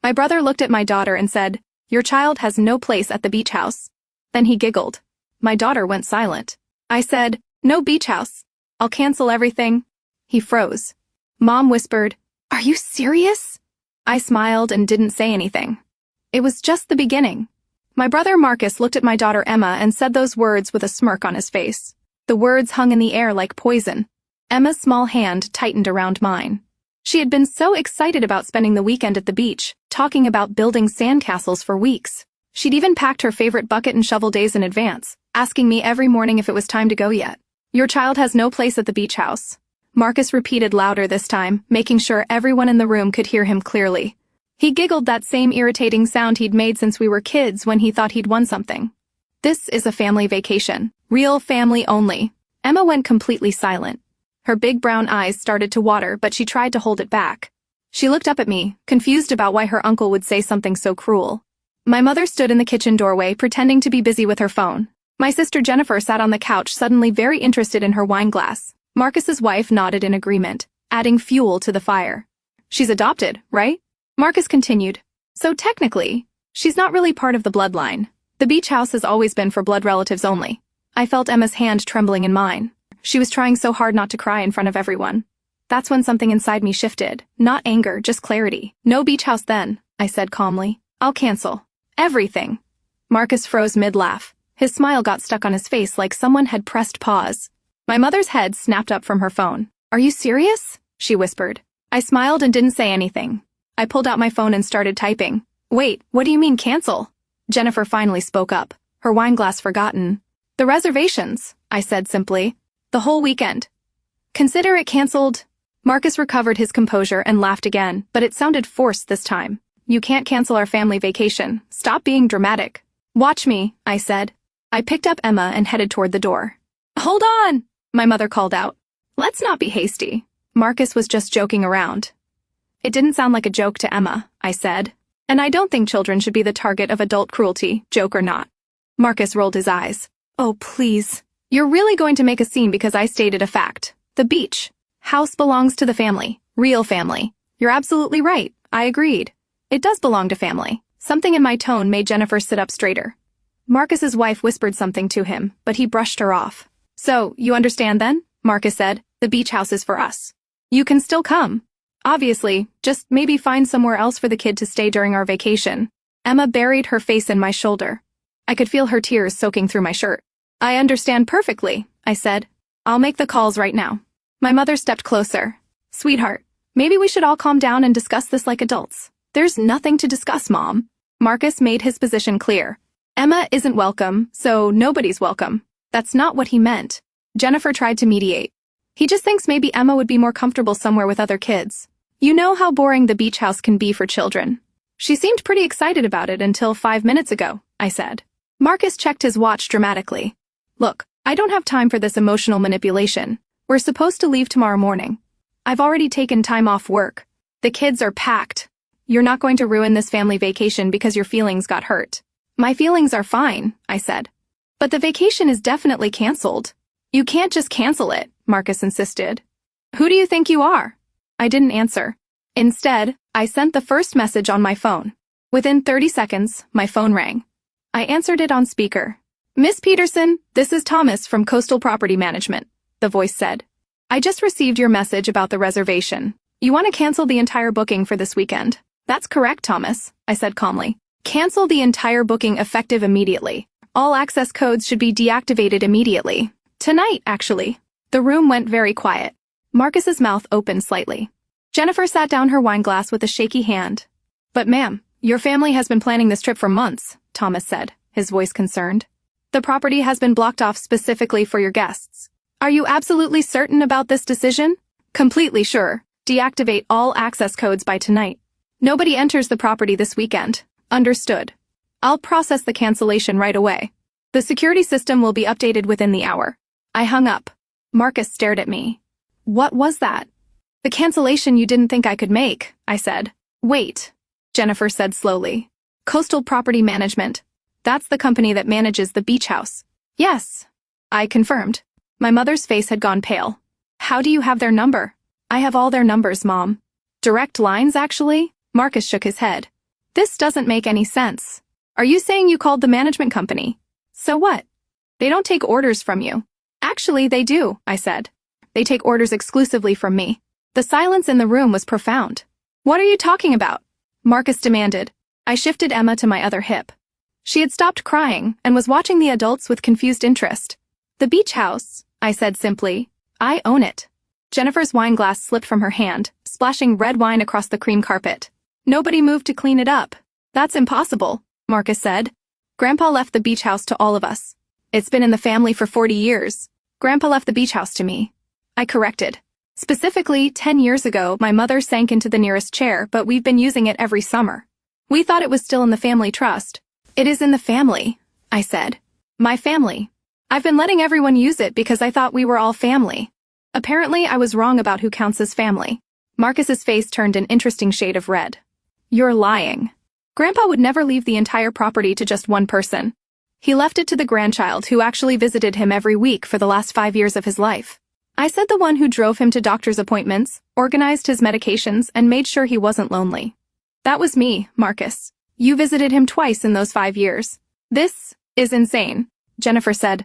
My brother looked at my daughter and said, "Your child has no place at the beach house." Then he giggled. My daughter went silent. I said, "No beach house. I'll cancel everything." He froze. Mom whispered, "Are you serious?" I smiled and didn't say anything. It was just the beginning. My brother Marcus looked at my daughter Emma and said those words with a smirk on his face. The words hung in the air like poison. Emma's small hand tightened around mine. She had been so excited about spending the weekend at the beach, talking about building sandcastles for weeks. She'd even packed her favorite bucket and shovel days in advance, asking me every morning if it was time to go yet. "Your child has no place at the beach house," Marcus repeated louder this time, making sure everyone in the room could hear him clearly. He giggled that same irritating sound he'd made since we were kids when he thought he'd won something. "This is a family vacation. Real family only." Emma went completely silent. Her big brown eyes started to water, but she tried to hold it back. She looked up at me, confused about why her uncle would say something so cruel. My mother stood in the kitchen doorway, pretending to be busy with her phone. My sister Jennifer sat on the couch, suddenly very interested in her wine glass. Marcus's wife nodded in agreement, adding fuel to the fire. "She's adopted, right?" Marcus continued. "So technically, she's not really part of the bloodline. The beach house has always been for blood relatives only." I felt Emma's hand trembling in mine. She was trying so hard not to cry in front of everyone. That's when something inside me shifted. Not anger, just clarity. "No beach house then," I said calmly. "I'll cancel everything." Marcus froze mid-laugh. His smile got stuck on his face like someone had pressed pause. My mother's head snapped up from her phone. "Are you serious?" she whispered. I smiled and didn't say anything. I pulled out my phone and started typing. "Wait, what do you mean cancel?" Jennifer finally spoke up, her wine glass forgotten. "The reservations," I said simply. "The whole weekend. Consider it canceled." Marcus recovered his composure and laughed again, but it sounded forced this time. "You can't cancel our family vacation. Stop being dramatic." "Watch me," I said. I picked up Emma and headed toward the door. "Hold on," my mother called out. "Let's not be hasty. Marcus was just joking around." "It didn't sound like a joke to Emma," I said. "And I don't think children should be the target of adult cruelty, joke or not." Marcus rolled his eyes. "Oh, please. You're really going to make a scene because I stated a fact. The beach house belongs to the family. Real family." "You're absolutely right," I agreed. "It does belong to family." Something in my tone made Jennifer sit up straighter. Marcus's wife whispered something to him, but he brushed her off. "So, you understand then?" Marcus said. "The beach house is for us. You can still come. Obviously, just maybe find somewhere else for the kid to stay during our vacation." Emma buried her face in my shoulder. I could feel her tears soaking through my shirt. "I understand perfectly," I said. "I'll make the calls right now." My mother stepped closer. "Sweetheart, maybe we should all calm down and discuss this like adults." "There's nothing to discuss, Mom." Marcus made his position clear. "Emma isn't welcome, so nobody's welcome." That's not what he meant. Jennifer tried to mediate. "He just thinks maybe Emma would be more comfortable somewhere with other kids. You know how boring the beach house can be for children." "She seemed pretty excited about it until 5 minutes ago," I said. Marcus checked his watch dramatically. "Look, I don't have time for this emotional manipulation. We're supposed to leave tomorrow morning. I've already taken time off work. The kids are packed. You're not going to ruin this family vacation because your feelings got hurt." "My feelings are fine," I said. "But the vacation is definitely canceled." "You can't just cancel it," Marcus insisted. "Who do you think you are?" I didn't answer. Instead, I sent the first message on my phone. Within 30 seconds, my phone rang. I answered it on speaker. "Miss Peterson, this is Thomas from Coastal Property Management," the voice said. "I just received your message about the reservation. You want to cancel the entire booking for this weekend." "That's correct, Thomas," I said calmly. "Cancel the entire booking effective immediately. All access codes should be deactivated immediately. Tonight, actually." The room went very quiet. Marcus's mouth opened slightly. Jennifer sat down her wine glass with a shaky hand. "But ma'am, your family has been planning this trip for months," Thomas said, his voice concerned. "The property has been blocked off specifically for your guests. Are you absolutely certain about this decision?" "Completely sure. Deactivate all access codes by tonight. Nobody enters the property this weekend." "Understood. I'll process the cancellation right away. The security system will be updated within the hour." I hung up. Marcus stared at me. "What was that?" "The cancellation you didn't think I could make," I said. "Wait," Jennifer said slowly. "Coastal Property Management. That's the company that manages the beach house." "Yes," I confirmed. My mother's face had gone pale. "How do you have their number?" "I have all their numbers, Mom." "Direct lines, actually?" Marcus shook his head. This doesn't make any sense. Are you saying you called the management company? So what? They don't take orders from you. Actually, they do, I said. They take orders exclusively from me. The silence in the room was profound. What are you talking about? Marcus demanded. I shifted Emma to my other hip. She had stopped crying and was watching the adults with confused interest. The beach house, I said simply. I own it. Jennifer's wine glass slipped from her hand, splashing red wine across the cream carpet. Nobody moved to clean it up. That's impossible, Marcus said. Grandpa left the beach house to all of us. It's been in the family for 40 years. Grandpa left the beach house to me. I corrected. Specifically, 10 years ago, my mother sank into the nearest chair, but we've been using it every summer. We thought it was still in the family trust. It is in the family, I said. My family. I've been letting everyone use it because I thought we were all family. Apparently, I was wrong about who counts as family. Marcus's face turned an interesting shade of red. You're lying. Grandpa would never leave the entire property to just one person. He left it to the grandchild who actually visited him every week for the last 5 years of his life. I said the one who drove him to doctor's appointments, organized his medications, and made sure he wasn't lonely. That was me, Marcus. You visited him twice in those 5 years. This is insane, Jennifer said.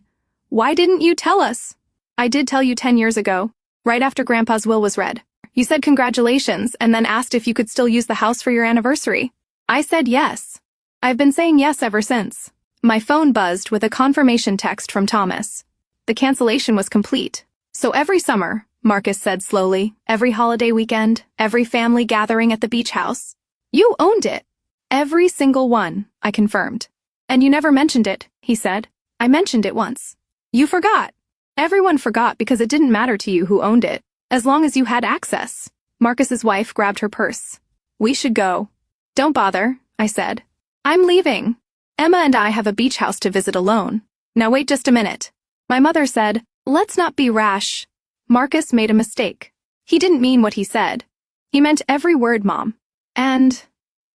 Why didn't you tell us? I did tell you 10 years ago, right after Grandpa's will was read. You said congratulations and then asked if you could still use the house for your anniversary. I said yes. I've been saying yes ever since. My phone buzzed with a confirmation text from Thomas. The cancellation was complete. So every summer, Marcus said slowly, every holiday weekend, every family gathering at the beach house. You owned it. Every single one, I confirmed. And you never mentioned it, he said. I mentioned it once. You forgot. Everyone forgot because it didn't matter to you who owned it, as long as you had access. Marcus's wife grabbed her purse. We should go. Don't bother, I said. I'm leaving. Emma and I have a beach house to visit alone. Now wait just a minute. My mother said, let's not be rash. Marcus made a mistake. He didn't mean what he said. He meant every word, Mom. And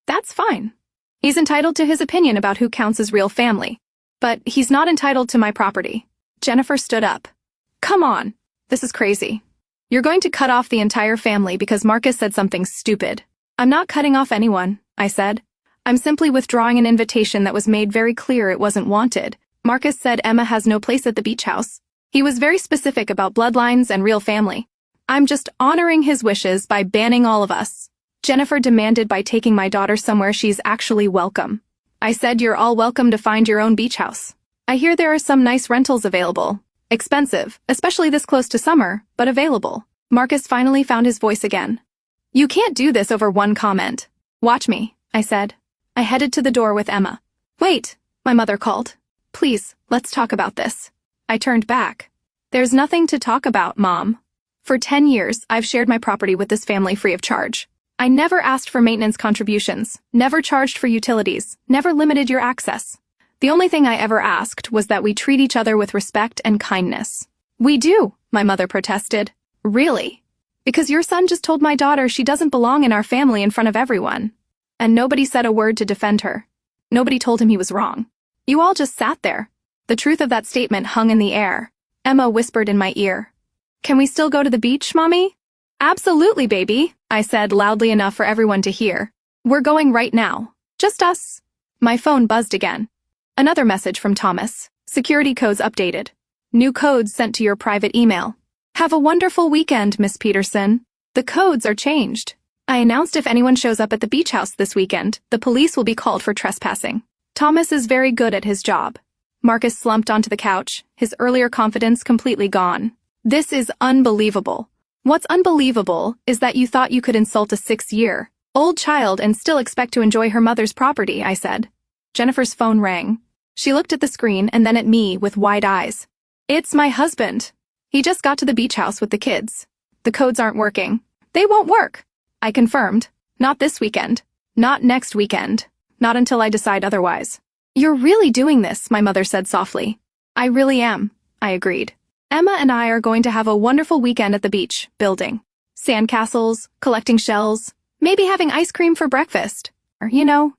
that's fine. He's entitled to his opinion about who counts as real family. But he's not entitled to my property. Jennifer stood up. Come on. This is crazy. You're going to cut off the entire family because Marcus said something stupid. I'm not cutting off anyone, I said. I'm simply withdrawing an invitation that was made very clear it wasn't wanted. Marcus said Emma has no place at the beach house. He was very specific about bloodlines and real family. I'm just honoring his wishes by banning all of us. Jennifer demanded by taking my daughter somewhere she's actually welcome. I said you're all welcome to find your own beach house. I hear there are some nice rentals available. Expensive, especially this close to summer, but available. Marcus finally found his voice again. You can't do this over one comment. Watch me, I said. I headed to the door with Emma. Wait, my mother called. Please, let's talk about this. I turned back. There's nothing to talk about, Mom. For 10 years, I've shared my property with this family free of charge. I never asked for maintenance contributions, never charged for utilities, never limited your access. The only thing I ever asked was that we treat each other with respect and kindness. We do, my mother protested. Really? Because your son just told my daughter she doesn't belong in our family in front of everyone. And nobody said a word to defend her. Nobody told him he was wrong. You all just sat there. The truth of that statement hung in the air. Emma whispered in my ear. Can we still go to the beach, Mommy? Absolutely, baby, I said loudly enough for everyone to hear. We're going right now. Just us. My phone buzzed again. Another message from Thomas. Security codes updated. New codes sent to your private email. Have a wonderful weekend, Miss Peterson. The codes are changed. I announced if anyone shows up at the beach house this weekend, the police will be called for trespassing. Thomas is very good at his job. Marcus slumped onto the couch, his earlier confidence completely gone. This is unbelievable. What's unbelievable is that you thought you could insult a 6-year-old child and still expect to enjoy her mother's property, I said. Jennifer's phone rang. She looked at the screen and then at me with wide eyes. It's my husband. He just got to the beach house with the kids. The codes aren't working. They won't work. I confirmed. Not this weekend. Not next weekend. Not until I decide otherwise. You're really doing this, my mother said softly. I really am, I agreed. Emma and I are going to have a wonderful weekend at the beach, building sandcastles, collecting shells, maybe having ice cream for breakfast, or,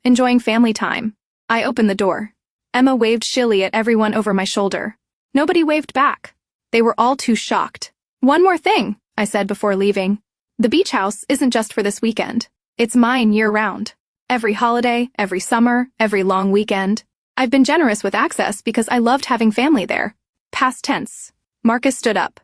enjoying family time. I opened the door. Emma waved shilly at everyone over my shoulder. Nobody waved back. They were all too shocked. One more thing, I said before leaving. The beach house isn't just for this weekend. It's mine year-round. Every holiday, every summer, every long weekend. I've been generous with access because I loved having family there. Past tense. Marcus stood up.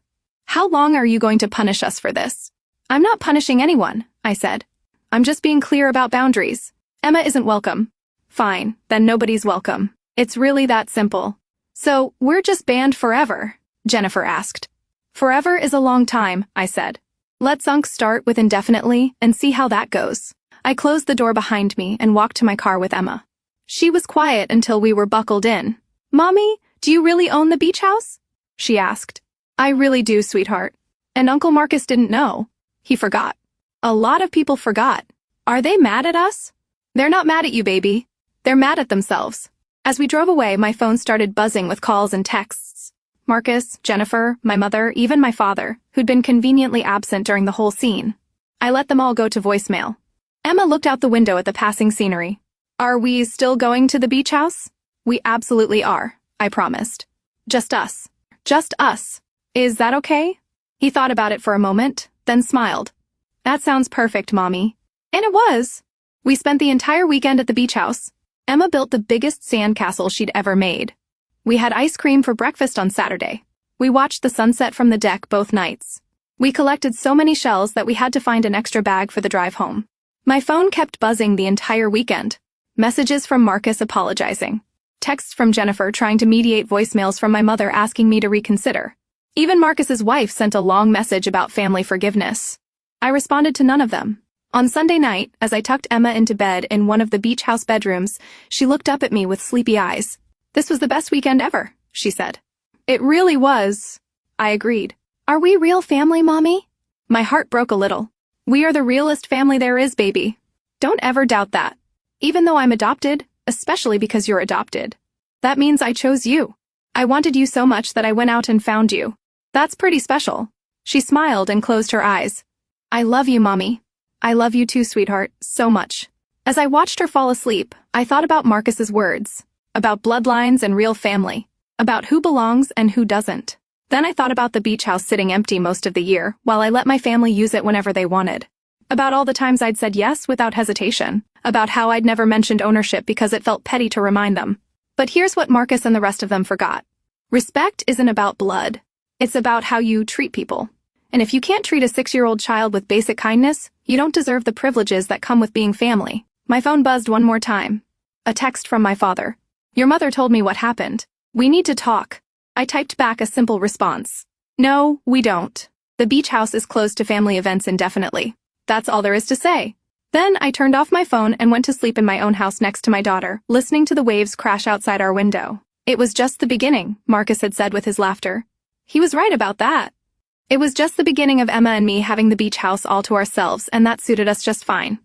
How long are you going to punish us for this? I'm not punishing anyone, I said. I'm just being clear about boundaries. Emma isn't welcome. Fine, then nobody's welcome. It's really that simple. So, we're just banned forever? Jennifer asked. Forever is a long time, I said. Let's start with indefinitely and see how that goes. I closed the door behind me and walked to my car with Emma. She was quiet until we were buckled in. Mommy, do you really own the beach house? She asked. I really do, sweetheart. And Uncle Marcus didn't know. He forgot. A lot of people forgot. Are they mad at us? They're not mad at you, baby. They're mad at themselves. As we drove away, my phone started buzzing with calls and texts. Marcus, Jennifer, my mother, even my father, who'd been conveniently absent during the whole scene. I let them all go to voicemail. Emma looked out the window at the passing scenery. Are we still going to the beach house? We absolutely are, I promised. Just us. Just us. Is that okay? He thought about it for a moment, then smiled. That sounds perfect, Mommy. And it was. We spent the entire weekend at the beach house. Emma built the biggest sandcastle she'd ever made. We had ice cream for breakfast on Saturday. We watched the sunset from the deck both nights. We collected so many shells that we had to find an extra bag for the drive home. My phone kept buzzing the entire weekend. Messages from Marcus apologizing. Texts from Jennifer trying to mediate voicemails from my mother asking me to reconsider. Even Marcus's wife sent a long message about family forgiveness. I responded to none of them. On Sunday night, as I tucked Emma into bed in one of the beach house bedrooms, she looked up at me with sleepy eyes. This was the best weekend ever, she said. It really was. I agreed. Are we real family, Mommy? My heart broke a little. We are the realest family there is, baby. Don't ever doubt that. Even though I'm adopted, especially because you're adopted. That means I chose you. I wanted you so much that I went out and found you. That's pretty special. She smiled and closed her eyes. I love you, Mommy. I love you too, sweetheart, so much. As I watched her fall asleep, I thought about Marcus's words. About bloodlines and real family. About who belongs and who doesn't. Then I thought about the beach house sitting empty most of the year, while I let my family use it whenever they wanted. About all the times I'd said yes without hesitation. About how I'd never mentioned ownership because it felt petty to remind them. But here's what Marcus and the rest of them forgot. Respect isn't about blood. It's about how you treat people. And if you can't treat a 6-year-old child with basic kindness, you don't deserve the privileges that come with being family. My phone buzzed one more time. A text from my father. Your mother told me what happened. We need to talk. I typed back a simple response. No, we don't. The beach house is closed to family events indefinitely. That's all there is to say. Then I turned off my phone and went to sleep in my own house next to my daughter, listening to the waves crash outside our window. It was just the beginning, Marcus had said with his laughter. He was right about that. It was just the beginning of Emma and me having the beach house all to ourselves, and that suited us just fine.